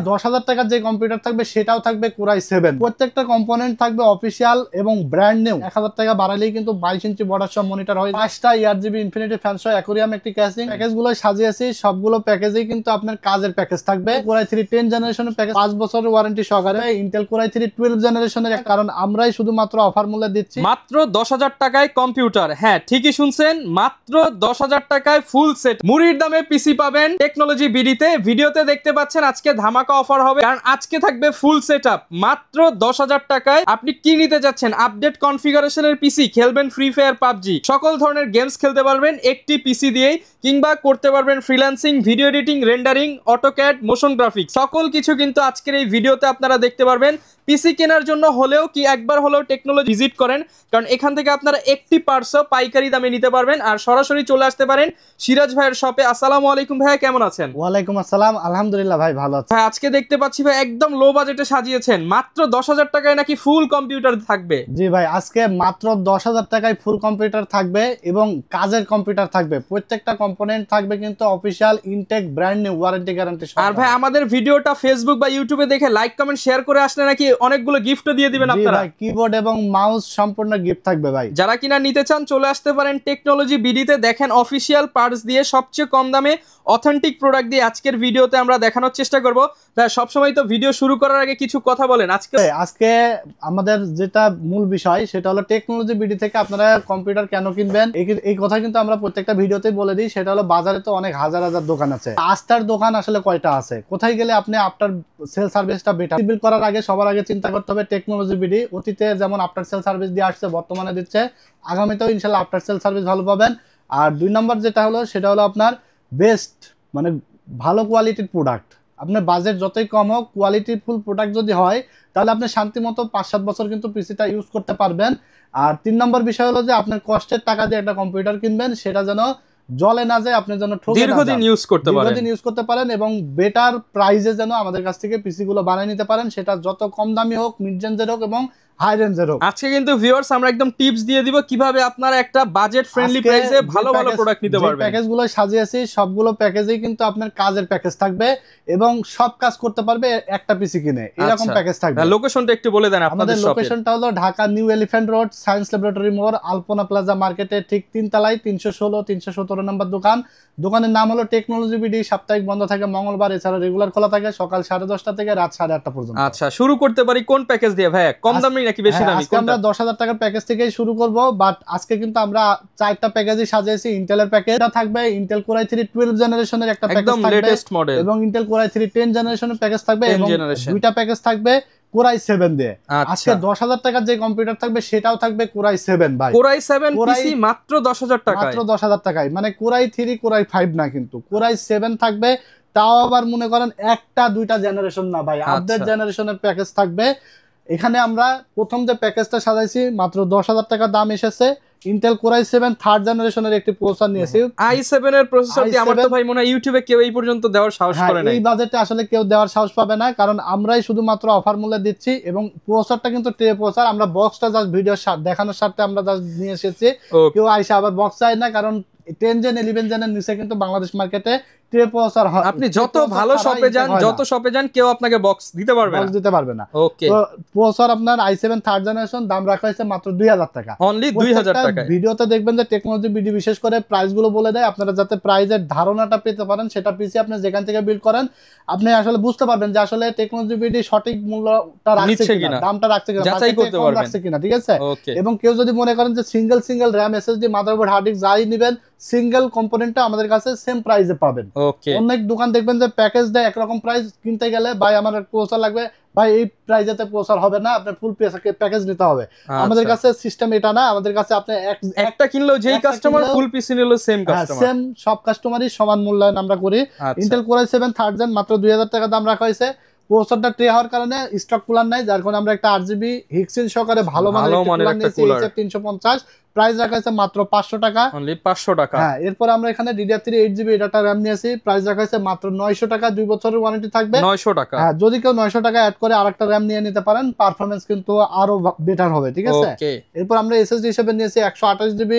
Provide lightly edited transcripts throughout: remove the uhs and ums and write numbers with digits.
10,000 টাকার যে কম্পিউটার থাকবে সেটাও থাকবে কোরাই 7। প্রত্যেকটা কম্পোনেন্ট থাকবে অফিসিয়াল এবং ব্র্যান্ড নিউ। 1000 টাকা বাড়ালেই কিন্তু 22 ইঞ্চি বর্ডার সহ মনিটর হয়, 5টা ERGB ইনফিনিটি ফ্যান সহ অ্যাকোরিয়াম একটি ক্যাসিং। প্যাকেজগুলো সাজিয়েছি, সবগুলো প্যাকেজেই কিন্তু আপনার কাজের প্যাকেজ থাকবে। কোরাই 3 10 জেনারেশনের প্যাকেজ 5 বছরের ওয়ারেন্টি সহকারে। ইন্টেল কোরাই 3 12 জেনারেশনের, কারণ আমরাই শুধুমাত্র অফার মূল্যে দিচ্ছি মাত্র 10,000 টাকায় কম্পিউটার। হ্যাঁ, ঠিকই শুনছেন, মাত্র 10,000 টাকায় ফুল সেট মুড়ির দামে পিসি পাবেন টেকনোলজি বিডিতে। ভিডিওতে দেখতে পাচ্ছেন আজকে ধামাকা অফার হবে, কারণ আজকে থাকবে ফুল সেটআপ মাত্র 10,000 টাকায়। আপনি কি নিতে যাচ্ছেন? আপডেট কনফিগারেশনের পিসি, খেলবেন ফ্রি ফায়ার, পাবজি, সকল ধরনের গেমস খেলতে পারবেন একটি পিসি দিয়েই, কিংবা করতে পারবেন freelancing, video editing, rendering, AutoCAD, motion graphics, সকল কিছু কিন্তু আজকের এই ভিডিওতে আপনারা দেখতে পারবেন। পিসি কেনার জন্য হলেও কি একবার হলেও টেকনোলজি ভিজিট করেন, কারণ এখান থেকে আপনারা একটি পার্টসও পাইকারি দামে নিতে পারবেন। আর সরাসরি চলে আসতে পারেন সিরাজ ভাইয়ের শপে। আসসালামু আলাইকুম ভাইয়া, কেমন আছেন? ওয়ালাইকুম আসসালাম, আলহামদুলিল্লাহ ভাই, ভালো আছি ভাই। আজকে দেখতে পাচ্ছি ভাই একদম লো বাজেটে সাজিয়েছেন, মাত্র 10,000 টাকায় নাকি ফুল কম্পিউটার থাকবে? জি ভাই, আজকে মাত্র 10,000 টাকায় ফুল কম্পিউটার থাকবে এবং কাজের কম্পিউটার থাকবে। প্রত্যেকটা কম্পোনেন্ট থাকবে কিন্তু official, intact, brand new, warranty guarantee. আর ভাই আমাদের ভিডিওটা ফেসবুক বা ইউটিউবে দেখে লাইক কমেন্ট শেয়ার করে আসলে নাকি অনেকগুলো গিফটও দিয়ে দিবেন আপনারা? ভাই, কিবোর্ড এবং মাউস সম্পূর্ণ গিফট থাকবে ভাই। যারা কিনা নিতে চান চলে আসতে পারেন টেকনোলজি বিডিতে। দেখেন অফিসিয়াল পার্টস দিয়ে সবচেয়ে কম দামে অথেন্টিক প্রোডাক্ট দিয়ে আজকের ভিডিওতে আমরা দেখানোর চেষ্টা করব। তাই সবসময় তো ভিডিও শুরু করার আগে কিছু কথা বলেন। আজকে আমাদের যেটা মূল বিষয় সেটা হলো টেকনোলজি বিডি থেকে আপনারা কম্পিউটার কেন কিনবেন, এই কথা কিন্তু আমরা প্রত্যেকটা ভিডিওতে বলে দিই। সেটা হলো বাজারে তো অনেক হাজার হাজার দোকান আছে, আস্থার দোকান আসলে কয়টা আছে, কোথায় গেলে আপনি আফটার সেল সার্ভিসটা বেটার বিল করার আগে সবার আগে চিন্তা করতে হবে টেকনোলজি বিডি। অতীতে যেমন আফটার সেল সার্ভিস দিয়ে আসছে, বর্তমানে দিচ্ছে, আগামীতেও ইনশাল্লাহ আফটার সেল সার্ভিস ভালো পাবেন। আর 2 নম্বর যেটা হলো সেটা হলো আপনার বেস্ট, মানে ভালো কোয়ালিটির প্রোডাক্ট। আপনার বাজেট যতই কম হোক, কোয়ালিটিফুল প্রোডাক্ট যদি হয় তাহলে আপনি শান্তি মতো 5-7 বছর কিন্তু পিসিটা ইউজ করতে পারবেন। আর 3 নম্বর বিষয় হলো যে আপনার কষ্টের টাকা দিয়ে একটা কম্পিউটার কিনবেন, সেটা যেন জলে না যায়, আপনি যেন দীর্ঘদিন ইউজ করতে পারেন এবং বেটার প্রাইসে যেন আমাদের কাছ থেকে পিসি গুলো বানিয়ে নিতে পারেন, সেটা যত কম দামি হোক, মিড রেঞ্জের হোক এবং হাই রেঞ্জের হোক। আজকে কিন্তু ভিউয়ার্স আমরা একদম টিপস দিয়ে দিব কিভাবে আপনারা একটা বাজেট ফ্রেন্ডলি প্রাইসে ভালো ভালো প্রোডাক্ট নিতে পারবেন। প্যাকেজগুলো সাজিয়েছি, সবগুলো প্যাকেজেই কিন্তু আপনার কাজের প্যাকেজ থাকবে এবং সব কাজ করতে পারবে একটা পিসি কিনে, এরকম প্যাকেজ থাকবে। লোকেশনটা একটু বলে দেন আপনাদের। লোকেশনটা হলো Dhaka new elephant road, science laboratory মোড়, আলপনা প্লাজা মার্কেটে ঠিক 3 তলায় 316-317 নম্বর দোকান। দোকানের নাম হলো টেকনোলজি বিডি। সাপ্তাহিক বন্ধ থাকে মঙ্গলবার, এছাড়া রেগুলার খোলা থাকে সকাল 10:30 থেকে রাত 8:30 পর্যন্ত। আচ্ছা, শুরু করতে পারি কোন প্যাকেজ দিয়ে ভাই? কম দামি নাকি বেশি দামি? আজকে আমরা 10,000 টাকার প্যাকেজ থেকেই শুরু করব, বাট আজকে কিন্তু আমরা 4টা প্যাকেজই সাজিয়েছি। ইন্টেলের প্যাকেজটা থাকবে ইন্টেল কোরাই 3 12 জেনারেশনের একটা প্যাকেজ থাকবে, লেটেস্ট মডেল, এবং ইন্টেল কোরাই 3 10 জেনারেশনের প্যাকেজ থাকবে, এবং 2টা প্যাকেজ থাকবে কোরাই 7 দিয়ে। আজকে 10,000 টাকার যে কম্পিউটার থাকবে সেটাও থাকবে কোরাই 7 ভাই। কোরাই 7 পিসি মাত্র 10,000 টাকায়, মাত্র 10,000 টাকায়, মানে কোরাই 3 কোরাই 5 না, কিন্তু কোরাই 7 থাকবে। তাও আবার মনে করেন 1টা 2টা জেনারেশন না ভাই, আপডেট জেনারেশনের প্যাকেজ থাকবে। এখানে আমরা প্রথম যে প্যাকেজটা সাজাইছি মাত্র 10,000 টাকা দাম এসেছে। ইন্টেল কোরাই 7 থার্ড জেনারেশনের একটি প্রসেসর নিয়েছি। i7 এর প্রসেসর দিয়ে আমার তো ভাই মনে হয় ইউটিউবে কেউ এই পর্যন্ত দেওয়ার সাহস করে না। এই বাজেটে আসলে কেউ দেওয়ার সাহস পাবে না, কারণ আমরাই শুধুমাত্র অফার মূল্যে দিচ্ছি। এবং প্রসেসরটা কিন্তু ট্রে প্রসেসর, আমরা বক্সটা জাস্ট ভিডিও দেখানোর স্বার্থে আমরা জাস্ট নিয়ে এসেছি। কেউ আইসা আবার বক্স চাই না, কারণ 10 জেন 11 জেনের নিচে কিন্তু বাংলাদেশ মার্কেটে ট্রে প্রসেসর হয়। আপনি যত ভালো শপে যান কেউ আপনাকে বক্স দিতে পারবে না। ওকে, তো প্রসেসর আপনার i7 থার্ড জেনারেশন, দাম রাখা হয়েছে মাত্র 2,000 টাকা, অনলি 2,000 টাকা। ভিডিওতে দেখবেন যে টেকনোলজি বিডি বিশেষ করে প্রাইস গুলো বলে দেয়, আপনারা যাতে প্রাইসের ধারণাটা পেতে পারেন। সেটা পিসি আপনি যেখান থেকে বিল্ড করেন আপনি আসলে বুঝতে পারবেন যে আসলে টেকনোলজি বিডি সঠিক মূল্যটা রাখছে কিনা, দামটা রাখছে কিনা, যাচাই করতে পারবেন কিনা, ঠিক আছে। এবং কেউ যদি মনে করেন যে single RAM, SSD, motherboard, hard disk যাই নেবেন, সিঙ্গেল কম্পোনেন্টটা আমাদের কাছে সেম প্রাইসে পাবেন। অনেক দোকান দেখবেন যে প্যাকেজ দেয় একরকম প্রাইস, কিনতে গেলে ভাই আমার প্রসেসর লাগবে, ভাই এই প্রাইসেতে প্রসেসর হবে না, আপনার ফুল প্যাকেজ নিতে হবে। আমাদের কাছে সিস্টেম এটা না, আমাদের কাছে আপনি একটা কিনলেও যেই কাস্টমার ফুল পিসি নিলো সেম কাস্টমার, সেম সব কাস্টমারই সমান মূল্যায়ন আমরা করি। ইন্টেল কোরাই 7 থার্ড জেন মাত্র 2,000 টাকা দাম রাখা হয়েছে। প্রসেসরটা ট্রে হওয়ার কারণে স্টক কুলার নাই, যার কারণে আমরা একটা 8GB হিক্সিন সহকারে ভালো মানের কুলার নিয়েছি, HF350, প্রাইস রাখা হয়েছে মাত্র 500 টাকা, অনলি 500 টাকা। হ্যাঁ, এরপর আমরা এখানে DDR3 8GB ডাটা RAM নিয়েছি, প্রাইস রাখা হয়েছে মাত্র 900 টাকা, 2 বছরের ওয়ারেন্টি থাকবে, 900 টাকা। হ্যাঁ, যদি কেউ 900 টাকা অ্যাড করে আরেকটা RAM নিয়ে নিতে পারেন, পারফরম্যান্স কিন্তু আরো বেটার হবে, ঠিক আছে। এরপর আমরা SSD হিসেবে নিয়েছি 128GB,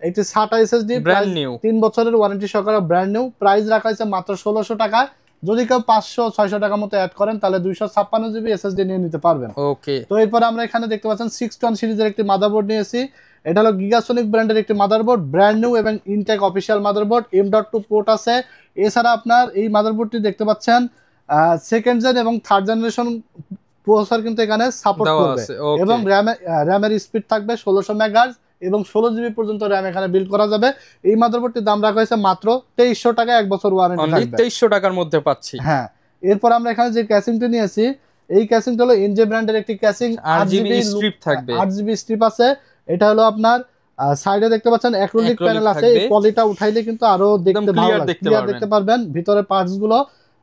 এটি SATA SSD, ব্র্যান্ড নিউ, 3 বছরের ওয়ারেন্টি সহকারে ব্র্যান্ড নিউ, প্রাইস রাখা হয়েছে মাত্র 1600 টাকা। যদি কেউ 500-600 টাকা মতো অ্যাড করেন তাহলে 256 জিবি এসএসডি নিয়ে নিতে পারবেন। ওকে, তো এরপর আমরা এখানে দেখতে পাচ্ছেন 610 সিরিজের একটি মাদারবোর্ড নিয়েছি। এটা হলো গিগাসনিক ব্র্যান্ডের একটি মাদারবোর্ড, ব্র্যান্ড নিউ এবং intact official motherboard, M.2 port আছে। এছাড়া আপনার এই মাদারবোর্ডটি দেখতে পাচ্ছেন সেকেন্ড জেন এবং থার্ড জেনারেশন প্রসেসর কিন্তু এখানে সাপোর্ট করবে এবং র্যামের স্পিড থাকবে 1600 মেগাহার্জ এবং 16 জিবি পর্যন্ত র্যাম এখানে বিল্ড করা যাবে। এই মাদারবোর্ডটির দাম রাখা হয়েছে মাত্র 2300 টাকা, 1 বছর ওয়ারেন্টি থাকবে। 2300 টাকার মধ্যে পাচ্ছি। হ্যাঁ, এরপর আমরা এখানে যে ক্যাসিংটি নিয়েছি, এই ক্যাসিংটা হলো এনজে ব্র্যান্ডের একটি ক্যাসিং, 8GB স্ট্রিপ থাকবে, 8GB স্ট্রিপ আছে। এটা হলো আপনার সাইডে দেখতে পাচ্ছেন অ্যাক্রিলিক প্যানেল আছে, এই পলিটা উঠাইলে কিন্তু আরো দেখতে ভালো লাগে, ক্লিয়ার দেখতে পারবেন ভিতরে পার্টস গুলো।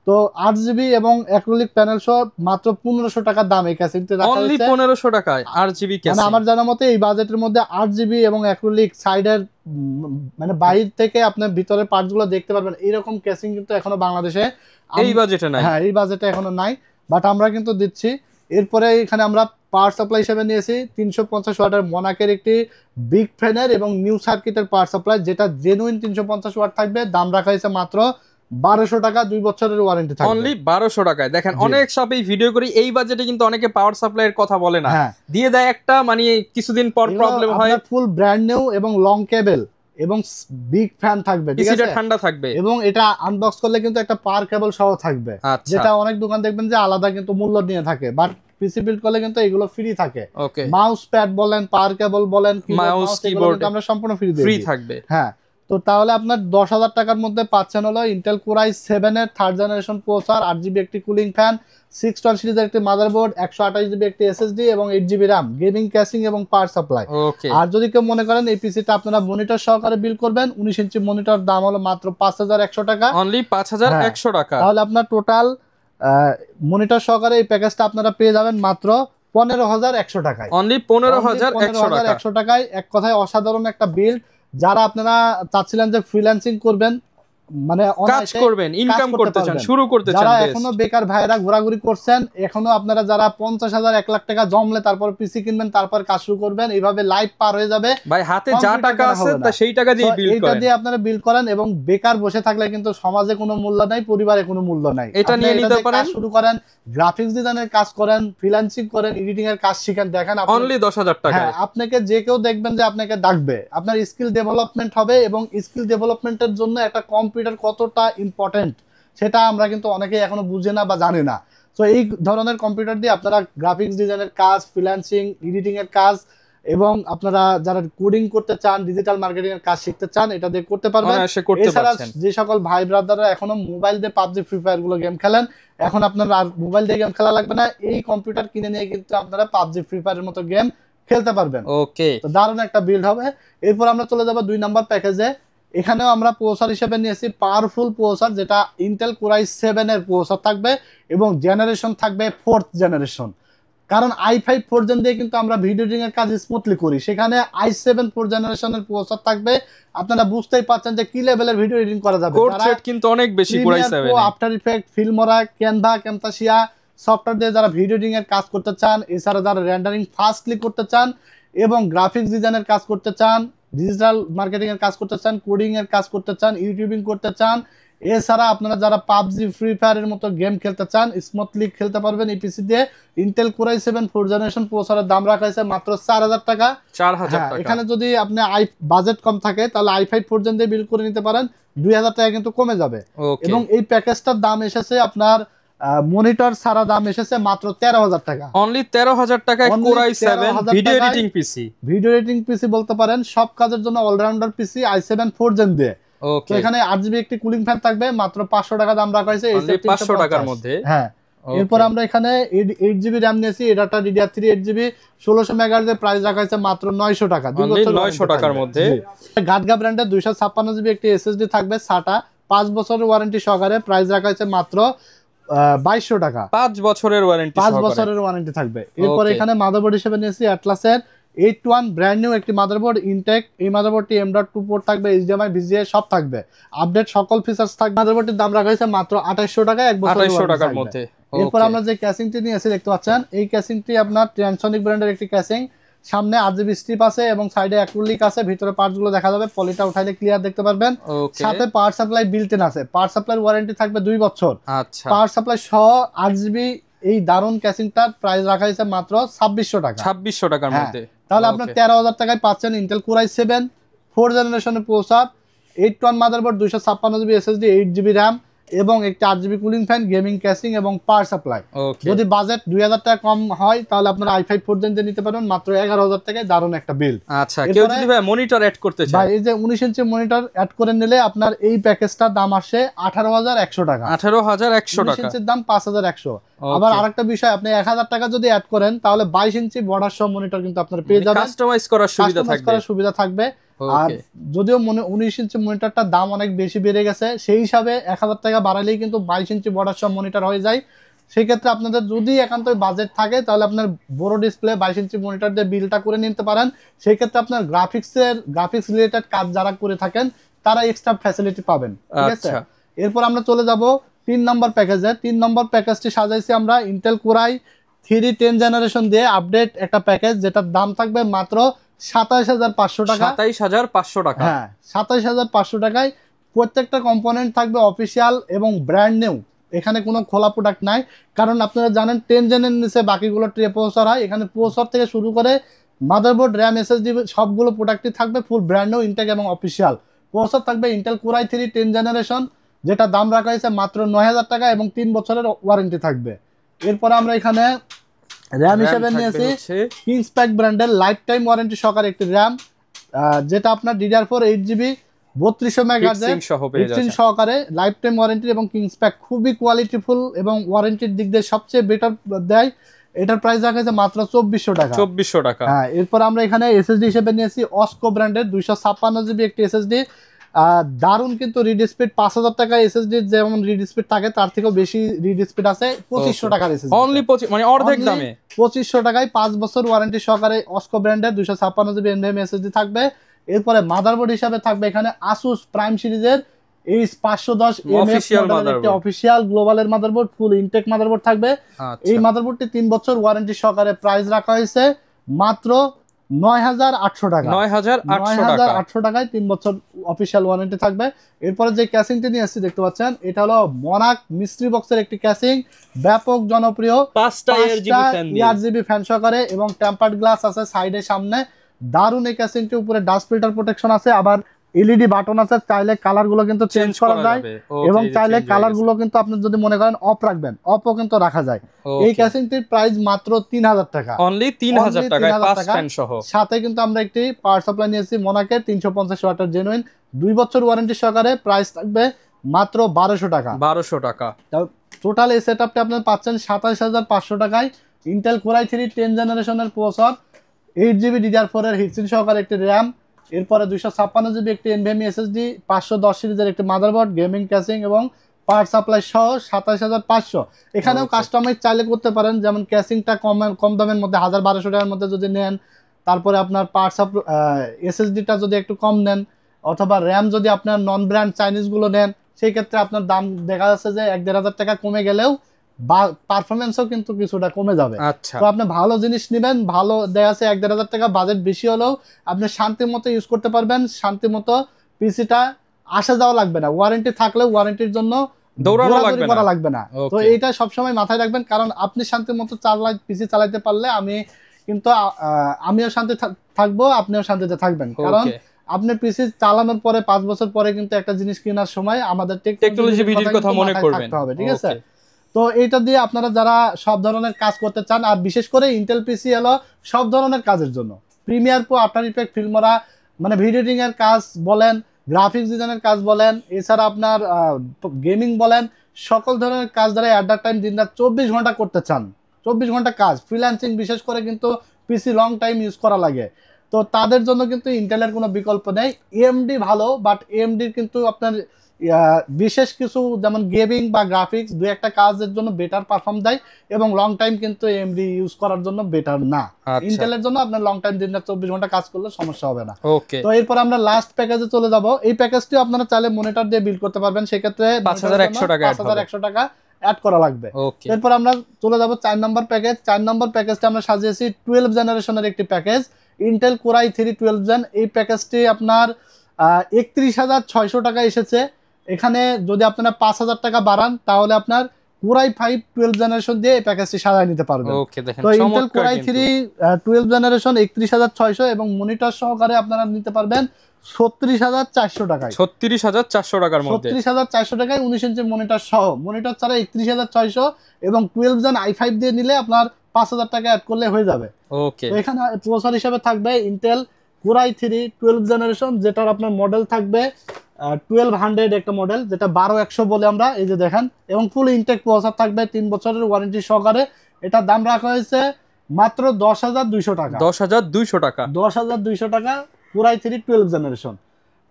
তো 8GB এবং অ্যাক্রিলিক প্যানেল সহ মাত্র 1500 টাকার দাম এই ক্যাসিংটি রাখা হয়েছে। অনলি 1500 টাকায় 8GB ক্যাসিং। মানে আমার জানা মতে এই বাজেটের মধ্যে 8GB এবং অ্যাক্রিলিক সাইডের মানে বাইরে থেকে আপনি ভিতরে পার্টস গুলো দেখতে পারবেন, এরকম ক্যাসিং কিন্তু এখনো বাংলাদেশে এই বাজেটে নাই। হ্যাঁ, এই বাজেটে এখনো নাই, বাট আমরা কিন্তু দিচ্ছি। এরপরে এখানে আমরা পাওয়ার সাপ্লাই হিসেবে নিয়েছি 350 ওয়াটের মোনাকের একটি বিগ ফ্যানের এবং নিউ সার্কিটের পাওয়ার সাপ্লাই, যেটা জেনুইন 350 ওয়াট থাকবে। দাম রাখা হয়েছে মাত্র 1200 টাকা, 2 বছরের ওয়ারেন্টি থাকবে। অনলি 1200 টাকায়। দেখেন অনেক শপেই ভিডিও করি, এই বাজেটে কিন্তু অনেকে পাওয়ার সাপ্লাইয়ের কথা বলে না, দিয়ে দেয় একটা, মানে কিছুদিন পর প্রবলেম হয়। ফুল ব্র্যান্ড নিউ এবং লং কেবল এবং বিগ ফ্যান থাকবে, ঠিক আছে, ঠান্ডা থাকবে এবং এটা আনবক্স করলে কিন্তু একটা পাওয়ার কেবল সহ থাকবে, যেটা অনেক দোকান দেখবেন যে আলাদা কিন্তু মূল্য নিয়ে থাকে, বাট পিসি বিল্ড করলে কিন্তু এগুলো ফ্রি থাকে। ওকে, মাউস প্যাড বলেন, পাওয়ার কেবল বলেন, মাউস কিবোর্ড আমরা সম্পূর্ণ ফ্রি থাকবে। হ্যাঁ, তো তাহলে আপনার 10,000 টাকার মধ্যে পাচ্ছেন হলো ইন্টেল কোর i7 এর থার্ড জেনারেশন প্রসেসর, 8GB একটি কুলিং ফ্যান, 610 সিরিজের একটি মাদারবোর্ড, 128GB একটি এসএসডি এবং 8GB RAM, গেমিং ক্যাসিং এবং পাওয়ার সাপ্লাই। আর যদি কেউ মনে করেন এই পিসিটা আপনারা মনিটর সহকারে বিল্ড করবেন, 19 ইঞ্চি মনিটর, দাম হলো মাত্র 5100 টাকা, অনলি 5100 টাকা। তাহলে আপনার টোটাল মনিটর সহকারে এই প্যাকেজটা আপনারা পেয়ে যাবেন মাত্র 15100 টাকায়, অনলি 15100 টাকায়। এক কথায় অসাধারণ একটা বিল্ড। যারা আপনারা চাচ্ছিলেন যে ফ্রিল্যান্সিং করবেন, মানে কাজ করবেন, ইনকাম করতে চান, শুরু করতে চান, যারা এখনো বেকার ভাইরা ঘোরাঘুরি করছেন, এখনো আপনারা যারা 50,000 1 লাখ টাকা জমলে তারপর পিসি কিনবেন, তারপর কাজ শুরু করবেন, এইভাবে লাইফ পার হয়ে যাবে ভাই। হাতে যা টাকা আছে তা সেই টাকা দিয়ে বিল্ড করেন, এটা দিয়ে আপনারা বিল্ড করেন। এবং বেকার বসে থাকলে কিন্তু সমাজে কোনো মূল্য নাই, পরিবারে কোনো মূল্য নাই, এটা নিয়ে নিতে পারেন, শুরু করেন, গ্রাফিক্স ডিজাইনের কাজ করেন, ফ্রিল্যান্সিং করেন, এডিটিং এর কাজ শিখেন। দেখেন অনলি 10,000 টাকা। আপনাকে যে কেউ দেখবেন যে আপনাকে ডাকবে, আপনার স্কিল ডেভেলপমেন্ট হবে, এবং স্কিল ডেভেলপমেন্টের জন্য একটা কম্পিউটার কতটা ইম্পর্টেন্ট সেটা আমরা কিন্তু অনেকেই এখনো বুঝে না বা জানি না। তো এই ধরনের কম্পিউটার দিয়ে আপনারা গ্রাফিক্স ডিজাইনের কাজ, ফ্রিল্যান্সিং, এডিটিং এর কাজ, এবং আপনারা যারা কোডিং করতে চান, ডিজিটাল মার্কেটিং এর কাজ শিখতে চান, এটা দিয়ে করতে পারবেন। এছাড়া যে সকল ভাই ব্রাদাররা এখনো মোবাইল দিয়ে পাবজি, ফ্রি ফায়ার গুলো গেম খেলেন, এখন আপনারা আর মোবাইল দিয়ে গেম খেলা লাগবে না, এই কম্পিউটার কিনে নিয়ে কিন্তু আপনারা পাবজি, ফ্রি ফায়ারের মতো গেম খেলতে পারবেন। ওকে, তো দারুণ একটা বিল্ড হবে। এরপর আমরা চলে যাব 2 নাম্বার প্যাকেজে। এখানেও আমরা প্রসেসর হিসেবে নিয়েছি পাওয়ারফুল প্রসেসর, যেটা ইন্টেল কোর i7 এর প্রসেসর থাকবে এবং জেনারেশন থাকবে 4th জেনারেশন। কারণ i5 4th জেন দিয়ে কিন্তু আমরা ভিডিও এডিটিং এর কাজ স্মুথলি করি, সেখানে i7 4th জেনারেশনের প্রসেসর থাকবে। আপনারা বুঝতেই পাচ্ছেন যে কি লেভেলের ভিডিও এডিটিং করা যাবে। কোড সেট কিন্তু অনেক বেশি কোর i7 এ, after effect, Filmora, Canva, Camtasia software দিয়ে যারা ভিডিও এডিটিং এর কাজ করতে চান, এছাড়া যারা রেন্ডারিং ফাস্টলি করতে চান এবং গ্রাফিক্স ডিজাইনের কাজ করতে চান, ডিজিটাল মার্কেটিং এর কাজ করতে চান, কোডিং এর কাজ করতে চান, ইউটিউবিং করতে চান, এছাড়া আপনারা যারা পাবজি, ফ্রি ফায়ারের মতো গেম খেলতে চান, স্মুথলি খেলতে পারবেন এই পিসি দিয়ে। Intel core i7 4th generation প্রসেসরের দাম রাখা হয়েছে মাত্র 4000 টাকা। 4000 টাকা। এখানে যদি আপনি বাজেট কম থাকে তাহলে i5 4th জেন দিয়ে বিল্ড করে নিতে পারেন, 2000 টাকা কিন্তু কমে যাবে। এবং এই প্যাকেজটার দাম এসেছে আপনার মনিটর ছাড়া দাম এসেছে মাত্র 13,000 টাকা। অনলি 13,000 টাকায় কোর i7 ভিডিও এডিটিং পিসি। ভিডিও এডিটিং পিসি বলতে পারেন, সব কাজের জন্য অলরাউন্ডার পিসি, i7 4th জেন দিয়ে। তো এখানে 8GB একটি কুলিং ফ্যান থাকবে, মাত্র 500 টাকা দাম রাখা হয়েছে, 500 টাকার মধ্যে। হ্যাঁ, এরপর আমরা এখানে 8GB RAM নিয়েছি, এটা DDR3 8GB 1600 মেগাহার্জ এর প্রাইস রাখা হয়েছে মাত্র 900 টাকা, 2 বছর 900 টাকার মধ্যে। গাটগা ব্র্যান্ডের 256GB একটি SSD থাকবে, SATA 5 বছরের ওয়ারেন্টি সহকারে, প্রাইস রাখা হয়েছে মাত্র 2200 টাকা, 5 বছরের ওয়ারেন্টি, 5 বছরের ওয়ারেন্টি থাকবে। এরপর এখানে মাদারবোর্ড হিসেবে নিয়েছি অ্যাটলাসের 81 ব্র্যান্ড নিউ একটি মাদারবোর্ড, ইনটেক। এই মাদারবোর্ডটি M.2 পোর্ট থাকবে, HDMI, VGA সব থাকবে, আপডেট সকল ফিচার্স থাকবে। মাদারবোর্ডটির দাম রাখা হয়েছে মাত্র 2800 টাকা, 1 বছর 2800 টাকার মধ্যে। এরপর আমরা যে ক্যাসিংটি নিয়েছি দেখতে পাচ্ছেন, এই ক্যাসিংটি আপনার ট্রান্সনিক ব্র্যান্ডের একটি ক্যাসিং, সামনে RGB স্ট্রিপ আছে এবং সাইডে অ্যাক্রিলিক আছে, ভিতরে পার্টস গুলো দেখা যাবে, পলিটা উঠাইলে ক্লিয়ার দেখতে পারবেন। সাথে পাওয়ার সাপ্লাই বিল্ট ইন আছে, পাওয়ার সাপ্লাইয়ের ওয়ারেন্টি থাকবে 2 বছর। আচ্ছা, পাওয়ার সাপ্লাই সহ 8GB এই দারুন ক্যাসিংটার প্রাইস রাখা হয়েছে মাত্র 2600 টাকা। 2600 টাকার মধ্যে। তাহলে আপনার 13,000 টাকায় পাচ্ছেন ইন্টেল Core i7 4th জেনারেশনের processor, 8 motherboard, 256GB SSD, 8GB RAM এবং একটি 8GB cooling fan, gaming casing এবং পাওয়ার সাপ্লাই। যদি বাজেট 2000 টাকা কম হয় তাহলে আপনারা i5 4th জেন নিতে পারবেন মাত্র 11,000 টাকায়, দারুন একটা বিল। আচ্ছা, কেউ যদি ভাই মনিটর অ্যাড করতে চায়, ভাই এই যে 19 ইঞ্চি মনিটর অ্যাড করে নিলে আপনার এই প্যাকেজটার দাম আসে 18,100 টাকা। 18,100 টাকা। 19 ইঞ্চির দাম 5,100। আবার আরেকটা বিষয়, আপনি 1000 টাকা যদি অ্যাড করেন তাহলে 22 ইঞ্চি বর্ডার সহ মনিটর কিন্তু আপনারা পেয়ে যাবেন, কাস্টমাইজ করার সুবিধা থাকবে। আর যদিও 19 ইঞ্চি মনিটরটার দাম অনেক বেশি বেড়ে গেছে, সেই হিসাবে 1000 টাকা বাড়ালেই কিন্তু 22 ইঞ্চি বর্ডার সহ মনিটর হয়ে যায়। সেই ক্ষেত্রে আপনাদের যদি একান্তই বাজেট থাকে তাহলে আপনার বড় ডিসপ্লে 22 ইঞ্চি মনিটর দিয়ে বিলটা করে নিতে পারেন। সেই ক্ষেত্রে আপনার গ্রাফিক্স রিলেটেড কাজ যারা করে থাকেন তারা এক্সট্রা ফ্যাসিলিটি পাবেন, ঠিক আছে। এরপর আমরা চলে যাব 3 নম্বর প্যাকেজে। 3 নম্বর প্যাকেজটি সাজাইছি আমরা Intel Core i3 10th generation দিয়ে আপডেট একটা প্যাকেজ, যেটার দাম থাকবে মাত্র 27,500 টাকা। 27,500 টাকা। হ্যাঁ, 27,500 টাকায় প্রত্যেকটা কম্পোনেন্ট থাকবে অফিসিয়াল এবং ব্র্যান্ড নিউ। এখানে কোনো খোলা প্রোডাক্ট নাই, কারণ আপনারা জানেন 10 জেনের নিচে বাকিগুলো ট্রে প্রসেসর হয়। এখানে প্রসেসর থেকে শুরু করে মাদারবোর্ড, র্যাম, SSD সবগুলো প্রোডাক্টই থাকবে ফুল ব্র্যান্ড নিউ, ইনটেক এবং অফিসিয়াল। প্রসেসর থাকবে Intel Core i3 10th generation, যেটা দাম রাখা হয়েছে মাত্র 9,000 টাকা এবং 3 বছরের ওয়ারেন্টি থাকবে। এরপর আমরা এখানে র্যাম হিসেবে নিয়েছি কিংসপ্যাক ব্র্যান্ডের লাইফ টাইম ওয়ারেন্টি সহকারে একটি র্যাম, যেটা আপনার DDR4 8GB 3200 মেগাহার্টজ সহকারে লাইফ টাইম ওয়ারেন্টি এবং কিংসপ্যাক খুবই কোয়ালিটিফুল এবং ওয়ারেন্টির দিক দিয়ে সবচেয়ে বেটার দেয়। এটার প্রাইস রাখা হয়েছে মাত্র 2400 টাকা। 2400 টাকা। হ্যাঁ, এরপর আমরা এখানে SSD হিসেবে নিয়েছি অস্কো ব্র্যান্ডের 256GB একটি SSD, দারুন কিন্তু রিড স্পিড। 5000 টাকা SSD যেমন রিড স্পিড থাকে তার থেকেও বেশি রিড স্পিড আছে 2500 টাকার SSD, অনলি মানে অর্ধেক দামে 2500 টাকায় 5 বছর ওয়ারেন্টি সহকারে অস্কো ব্র্যান্ডের 256GB NVMe SSD থাকবে। এরপরে মাদারবোর্ড হিসাবে থাকবে এখানে Asus প্রাইম সিরিজের H510 একটি অফিশিয়াল গ্লোবালের মাদারবোর্ড, ফুল ইনটেক মাদারবোর্ড থাকবে। এই মাদারবোর্ডটি 3 বছর ওয়ারেন্টি সহকারে প্রাইস রাখা হয়েছে মাত্র 9,800 টাকা। 9,800 টাকায় 3 বছর অফিশিয়াল ওয়ারেন্টি থাকবে। এরপরে যে ক্যাসিংটি নিয়ে আসছি দেখতে পাচ্ছেন, এটা হলো মনাক মিস্ট্রি বক্সের একটি ক্যাসিং, ব্যাপক জনপ্রিয়, 5টা ARGB ফ্যান সহকারে এবং টেম্পার্ড গ্লাস আছে সাইডে সামনে। দারুন এই ক্যাসিংটি, উপরে ডাস্ট ফিল্টার প্রোটেকশন আছে, আবার LED বাটন আছে, চাইলে কালার গুলো কিন্তু চেঞ্জ করা যায় এবং চাইলে কালার গুলো কিন্তু আপনি যদি মনে করেন অফ রাখবেন অফও কিন্তু রাখা যায়। এই ক্যাসিংটির প্রাইস মাত্র 3000 টাকা, অনলি 3000 টাকায় 5 ফ্যান সহ। সাথে কিন্তু আমরা একটি পাওয়ার সাপ্লাই নিয়েছি মোনাকের 350 ওয়াটের জেনুইন, 2 বছর ওয়ারেন্টি সহকারে, প্রাইস থাকবে মাত্র 1200 টাকা। 1200 টাকা। টোটাল এই সেটআপটি আপনি পাচ্ছেন 27500 টাকায়। ইন্টেল Core i3 10th জেনারেশনের প্রসেসর, 8GB DDR4 এর হিটসিন সহকারে একটি র্যাম, এরপরে 256GB একটি NVMe SSD, 510 সিরিজের একটি মাদারবোর্ড, গেমিং ক্যাসিং এবং পাওয়ার সাপ্লাই সহ 27500। এখানেও কাস্টমাইজ চাইলে করতে পারেন, যেমন ক্যাসিংটা কম দামের মধ্যে 1200 টাকার মধ্যে যদি নেন, তারপরে আপনার পাওয়ার সাপ্লাই SSDটা যদি একটু কম নেন, অথবা র্যাম যদি আপনার নন ব্র্যান্ড চাইনিজগুলো নেন, সেই ক্ষেত্রে আপনার দাম দেখা যাচ্ছে যে 1-1500 টাকা কমে গেলেও পারফরমেন্সও কিন্তু কিছুটা কমে যাবে। তো আপনি ভালো জিনিস নেবেন, ভালো দেখা যাচ্ছে 1-1500 টাকা বাজেট বেশি হলেও আপনি শান্তি মতো ইউজ করতে পারবেন, শান্তি মতো পিসিটা আসা যাওয়া লাগবে না, ওয়ারেন্টি থাকলে ওয়ারেন্টির জন্য দৌড়াদৌড়ি করা লাগবে না। তো এইটা সবসময় মাথায় রাখবেন, কারণ আপনি শান্তি মতো পিসি চালাইতে পারলে আমিও শান্তি থাকবো, আপনিও শান্তিতে থাকবেন। কারণ আপনি পিসি চালানোর পরে 5 বছর পরে কিন্তু একটা জিনিস কেনার সময় আমাদের টেকনোলজি ভিডিওর কথা মনে করবেন, ঠিক আছে। তো এইটা দিয়ে আপনারা যারা সব ধরনের কাজ করতে চান, আর বিশেষ করে ইন্টেল পিসি হলো সব ধরনের কাজের জন্য, Premiere Pro, after effect, Filmora, মানে ভিডিও এডিটিং এর কাজ বলেন, গ্রাফিক্স ডিজাইনের কাজ বলেন, এছাড়া আপনার গেমিং বলেন, সকল ধরনের কাজ যারা অ্যাট দ্য টাইম দিনরাত 24 ঘন্টা করতে চান, 24 ঘন্টা কাজ, ফ্রিল্যান্সিং বিশেষ করে কিন্তু পিসি লং টাইম ইউজ করা লাগে, তো তাদের জন্য কিন্তু ইন্টেলের কোনো বিকল্প নেই। AMD ভালো, বাট AMDর কিন্তু আপনার বিশেষ কিছু যেমন গেমিং বা গ্রাফিক্স 2-একটা কাজের জন্য বেটার পারফর্ম দেয় এবং লং টাইম কিন্তু AMD ইউজ করার জন্য বেটার না। ইন্টেলের জন্য আপনার লং টাইম দিন 24 ঘন্টা কাজ করলে সমস্যা হবে না। তো এরপর আমরা লাস্ট প্যাকেজে চলে যাব। এই প্যাকেজটিও আপনারা চাইলে মনিটর দিয়ে বিল্ড করতে পারবেন, সেক্ষেত্রে 5100 টাকা অ্যাড করা লাগবে। ওকে, এরপর আমরা চলে যাব 4 নম্বর প্যাকেজ। 4 নম্বর প্যাকেজটা আমরা সাজিয়েছি 12 জেনারেশনের একটি package, Intel core i3 12 gen. এই প্যাকেজটি আপনার 31,600 টাকা এসেছে। এখানে যদি আপনারা 5,000 টাকা বাড়ান তাহলে আপনার কোর i5 12 জেনারেশন দিয়ে এই প্যাকেজটি সাজায় নিতে পারবেন। ওকে, দেখেন তো ইন্টেল কোর চমৎকার i3 কিন্তু 12 জেনারেশন 31,600 এবং মনিটর সহকারে আপনারা নিতে পারবেন 36,400 টাকায়। 36,400 টাকার মধ্যে 36,400 টাকায় 19 ইঞ্চি মনিটর সহ, মনিটর ছাড়া 31,600 এবং 12 জেন i5 দিয়ে নিলে আপনার 5,000 টাকা অ্যাড করলে হয়ে যাবে। ওকে, তো এখানে প্রসেসর হিসেবে থাকবে ইন্টেল কোর i3 12 জেনারেশন, যেটার আপনার মডেল থাকবে 1200 একটা মডেল, যেটা 12100 বলে আমরা, এই যে দেখেন, এবং ফুল ইনটেক প্রসেসর থাকবে 3 বছরের ওয়ারেন্টি সহকারে। এটার দাম রাখা হয়েছে মাত্র 10,200 টাকা। 10,200 টাকা 10,200 টাকা কোর i3 12 জেনারেশন।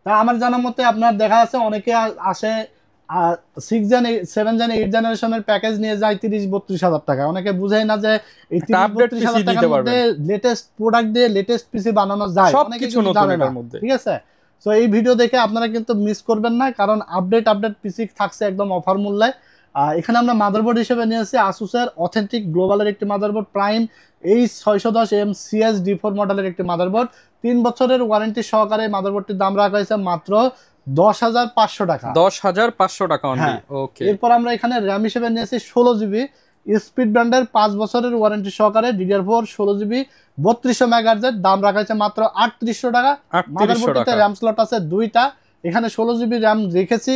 তা আমার জানার মতে আপনার দেখা আছে অনেকে আসে 6 জেন 7 জেন 8 জেনারেশনের প্যাকেজ নিয়ে যায় 30-32 হাজার টাকা। অনেকে বুঝেই না যে এই একটা update 30-32 PC হাজার টাকার দিতে মধ্যে লেটেস্ট প্রোডাক্ট দিয়ে লেটেস্ট পিসি বানানো যায়, অনেকে সবকিছু কিন্তু নতুন জানে না। এটার মধ্যে। ঠিক আছে, সো এই ভিডিও দেখে আপনারা কিন্তু মিস করবেন না, কারণ আপডেট পিসি থাকছে একদম অফার মূল্যে। এখানে আমরা মাদারবোর্ড হিসেবে নিয়েছি আসুসের অথেন্টিক গ্লোবালের একটি মাদারবোর্ড, প্রাইম H610M CS-D4 মডেলের একটি মাদারবোর্ড, 3 বছরের ওয়ারেন্টি সহকারে। মাদারবোর্ডটির দাম রাখা হয়েছে মাত্র 10,500 টাকা। 10,500 টাকা অনলি। হ্যাঁ। ওকে, এরপর আমরা এখানে র্যাম হিসেবে নিয়েছি 16 জিবি স্পিড ব্র্যান্ডের 5 বছরের ওয়ারেন্টি সহকারে DDR4 16 জিবি 3200 মেগাহার্জের, দাম রাখা হয়েছে মাত্র 3800 টাকা। 3800 মাদারবোর্ডটিতে টাকা র্যাম স্লট আছে 2টা, এখানে 16 জিবি র্যাম রেখেছি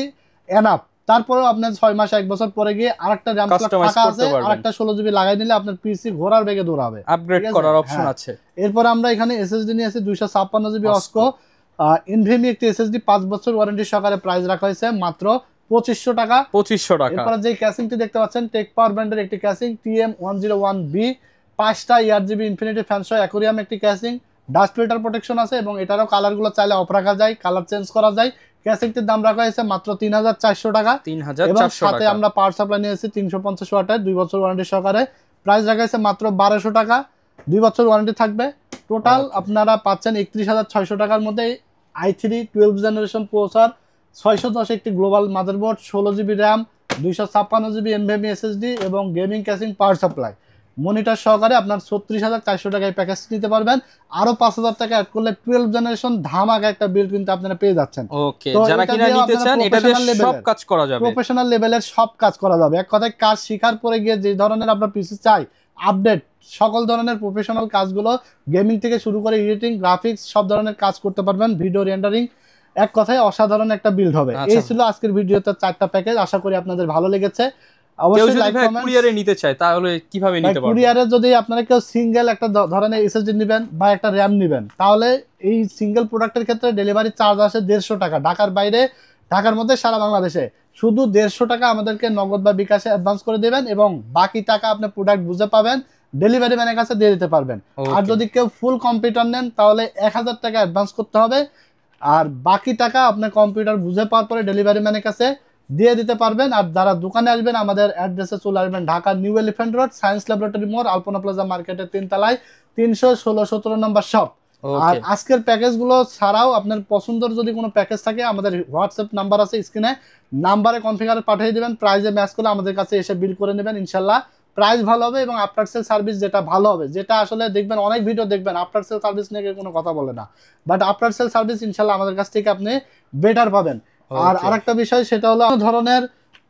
এনাফ। তারপরেও আপনার 6 মাস 1 বছর পরে গিয়ে আরেকটা র্যাম স্লট Customize ফাঁকা করতে আছে, পারবেন। আরেকটা 16 জিবি লাগাই নিলে আপনার পিসি ঘোড়ার বেগে দৌড়াবে। আপগ্রেড ঠিক আছে? করার অপশন হ্যাঁ। আছে। এরপর আমরা এখানে এসএসডি নিয়েছি 256 জিবি অস্কো। অস্কো ইনভিমি একটি এসএসডি 5 বছর ওয়ারেন্টি সহকারে, প্রাইস রাখা হয়েছে মাত্র 2500 টাকা। 2500 টাকা এরপর যে ক্যাসিংটি দেখতে পাচ্ছেন টেক পাওয়ার ব্র্যান্ডের একটি ক্যাসিং TM101B, 5টা ERGB ইনফিনিটি ফ্যান সহ অ্যাকোরিয়াম একটি ক্যাসিং, ডাস্ট ফিল্টার প্রোটেকশন আছে এবং এটারও কালারগুলো চাইলে অফ রাখা যায়, কালার চেঞ্জ করা যায়। ক্যাসিংটির দাম রাখা হয়েছে মাত্র 3,400 টাকা। এবং 3,400 সাথে টাকা। আমরা পাওয়ার সাপ্লাই নিয়েছি 350 ওয়াটের 2 বছর ওয়ারেন্টি সহকারে, প্রাইস রাখা হয়েছে মাত্র 1200 টাকা। 2 বছর ওয়ারেন্টি থাকবে। টোটাল আপনারা পাচ্ছেন 31,600 টাকার মধ্যে i3 12 জেনারেশন প্রসেসর, 610 একটি global motherboard, 16 GB RAM, 256 GB NVMe SSD এবং gaming casing power supply, monitor সহকারে আপনার 36,400 টাকায় প্যাকেজ নিতে পারবেন। আরো 5,000 টাকা অ্যাড করলে 12 জেনারেশন ধামাকা একটা বিল কিন্তু আপনারা পেয়ে যাচ্ছেন। ওকে, তো যারা এটা কিনা দিয়ে নিতে আপনারা চান এটা দিয়ে professional সব level-এর, কাজ করা যাবে। প্রফেশনাল লেভেলের সব কাজ করা যাবে। এক কথায় কাজ শেখার পরে গিয়ে যে ধরনের আপনার পিসি চাই আপডেট, সকল ধরনের প্রফেশনাল কাজগুলো গেমিং থেকে শুরু করে এডিটিং, গ্রাফিক্স সব ধরনের কাজ করতে পারবেন, ভিডিও রেন্ডারিং, এক কথায় অসাধারণ একটা বিল্ড হবে। আচ্ছা। এই ছিল আজকের ভিডিওতে 4টা প্যাকেজ, আশা করি আপনাদের ভালো লেগেছে। কেউ অবশ্যই যদি লাইক ভাই কমেন্ট, কুরিয়ারে নিতে চায় তাহলে কিভাবে নিতে পারবে? কুরিয়ারে যদি আপনারা কেউ সিঙ্গেল একটা ধরনের এসএসডি নেবেন বা একটা র্যাম নেবেন, তাহলে এই সিঙ্গেল প্রোডাক্টের ক্ষেত্রে ডেলিভারি চার্জ আসে 150 টাকা। ঢাকার বাইরে, ঢাকার মধ্যে সারা বাংলাদেশে শুধু 150 টাকা আমাদেরকে নগদ বা বিকাশে অ্যাডভান্স করে দেবেন এবং বাকি টাকা আপনি প্রোডাক্ট বুঝে পাবেন, ডেলিভারি ম্যানের কাছে দিয়ে দিতে পারবেন। আর যদি কেউ ফুল কম্পিউটার নেন তাহলে 1000 টাকা অ্যাডভান্স করতে হবে, আর বাকি টাকা আপনার কম্পিউটার বুঝে পাওয়ার পরে ডেলিভারি ম্যানের কাছে দিয়ে দিতে পারবেন। আর যারা দোকানে আসবেন আমাদের অ্যাড্রেসে চলে আসবেন, Dhaka new elephant road, science laboratory মোড়, আলপনা প্লাজা মার্কেটের 3 তলায় 316-17 নম্বর শপ। আর আজকের প্যাকেজগুলো ছাড়াও আপনার পছন্দের যদি কোনো প্যাকেজ থাকে আমাদের হোয়াটসঅ্যাপ নাম্বার আছে স্ক্রিনে, নাম্বারে কনফিগারে পাঠিয়ে দেবেন, প্রাইজে ম্যাচ করে আমাদের কাছে এসে বিল করে নেবেন। ইনশাল্লাহ প্রাইস ভালো হবে এবং আফটার সেল সার্ভিস যেটা ভালো হবে, যেটা আসলে দেখবেন অনেক ভিডিও দেখবেন আফটার সেল সার্ভিস নিয়ে কোনো কথা বলে না, বাট আফটার সেল সার্ভিস ইনশাল্লাহ আমাদের কাছ থেকে আপনি বেটার পাবেন। আর আরেকটা বিষয় সেটা হলো ধরনের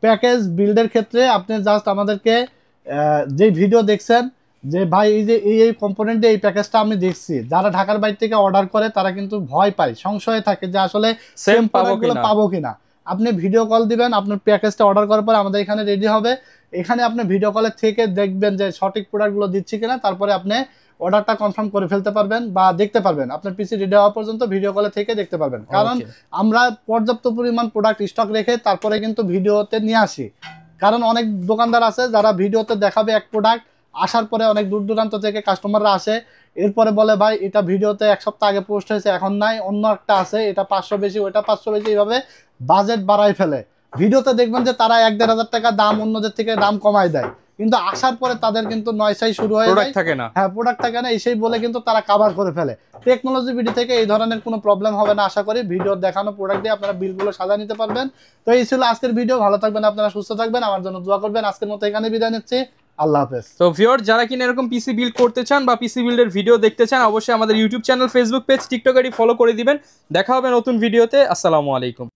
প্যাকেজ বিল্ডের ক্ষেত্রে আপনি জাস্ট আমাদেরকে যে ভিডিও দেখছেন যে ভাই এই যে এই কম্পোনেন্ট দিয়ে এই প্যাকেজটা আমি দেখছি, যারা ঢাকার বাইরে থেকে অর্ডার করে তারা কিন্তু ভয় পায়, সংশয়ে থাকে যে আসলে সেম প্রোডাক্টগুলো পাবো কিনা। আপনি ভিডিও কল দিবেন, আপনার প্যাকেজটা অর্ডার করার পর আমাদের এখানে রেডি হবে, এখানে আপনি ভিডিও কলের থেকে দেখবেন যে সঠিক প্রোডাক্টগুলো দিচ্ছি কিনা, তারপরে আপনি অর্ডারটা কনফার্ম করে ফেলতে পারবেন বা দেখতে পারবেন, আপনার পিসি রেডি হওয়া পর্যন্ত ভিডিও কলে থেকে দেখতে পারবেন। কারণ আমরা পর্যাপ্ত পরিমাণ প্রোডাক্ট স্টক রেখে তারপরে কিন্তু ভিডিওতে নিয়ে আসি, কারণ অনেক দোকানদার আছে যারা ভিডিওতে দেখাবে এক প্রোডাক্ট, আসার পরে অনেক দূর দূরান্ত থেকে কাস্টমাররা আসে, এরপরে বলে ভাই এটা ভিডিওতে 1 সপ্তাহ আগে পোস্ট হয়েছে এখন নাই, অন্য একটা আছে, এটা 500 বেশি, ওটা 500 বেশি, এইভাবে বাজেট বাড়াই ফেলে। ভিডিওতে দেখবেন যে তারা 1-1,500 টাকা দাম অন্যদের থেকে দাম কমায় দেয়, কিন্তু আসার পরে তাদের কিন্তু নয়সাই শুরু হয়ে যায়, থাকে না। হ্যাঁ প্রোডাক্ট থাকে না, এসেই বলে কিন্তু তারা কাভার করে ফেলে। টেকনোলজি বিডি থেকে এই ধরনের কোনো প্রবলেম হবে না আশা করি। ভিডিও দেখানো প্রোডাক্ট দিয়ে আপনারা বিলগুলো সাজা নিতে পারবেন। তো এই ছিল আজকের ভিডিও। ভালো থাকবেন আপনারা, সুস্থ থাকবেন, আমার জন্য দোয়া করবেন। আজকের মতো এখানে বিদায় নিচ্ছি, আল্লাহ হাফেজ। তো ভিউয়ার যারা কিনা এরকম পিসি বিল্ড করতে চান বা পিসি বিল্ডের ভিডিও দেখতে চান, অবশ্যই আমাদের YouTube channel, Facebook page, TikTok ID follow করে দিবেন। দেখা হবে নতুন ভিডিওতে। আসসালামু আলাইকুম।